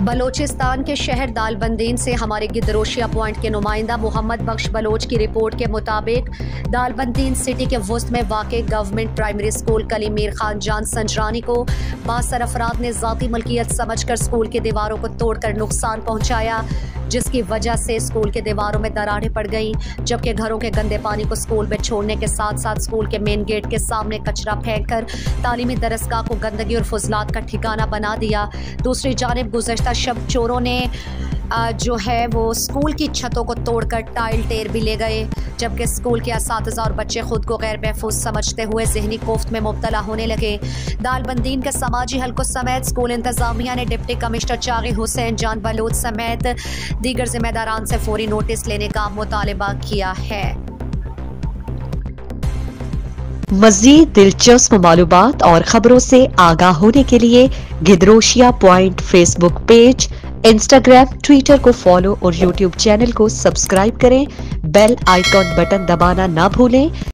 बलोचिस्तान के शहर दालबंदीन से हमारे गिदरोशिया पॉइंट के नुमाइंदा मोहम्मद बख्श बलोच की रिपोर्ट के मुताबिक दालबंदीन सिटी के वुस्त में वाक़े गवर्नमेंट प्राइमरी स्कूल कली मीर खान जान संजरानी को बासर अफराद ने ज़ाती मलकियत समझकर स्कूल की दीवारों को तोड़कर नुकसान पहुँचाया, जिसकी वजह से स्कूल के दीवारों में दरारें पड़ गईं, जबकि घरों के गंदे पानी को स्कूल में छोड़ने के साथ साथ स्कूल के मेन गेट के सामने कचरा फेंककर तालीमी दरसगाह को गंदगी और फुजलात का ठिकाना बना दिया। दूसरी जानिब गुज़श्ता शब चोरों ने जो है वो स्कूल की छतों को तोड़कर टाइल टेर भी ले गए, जबकि स्कूल के असातिज़ा और बच्चे खुद को गैर महफूज समझते हुए ज़हनी कोफ्त में मुब्तला होने लगे। दालबंदीन के समाजी हलकों समेत स्कूल इंतज़ामिया ने डिप्टी कमिश्नर चागी हुसैन जान बलोच समेत दीगर जिम्मेदारान से फौरी नोटिस लेने का मुतालबा किया है। मज़ीद दिलचस्प मालूमात और खबरों से आगाह होने के लिए Gedrosia point Facebook page, Instagram, Twitter को फॉलो और यूट्यूब चैनल को सब्सक्राइब करें। बेल आइकॉन बटन दबाना ना भूलें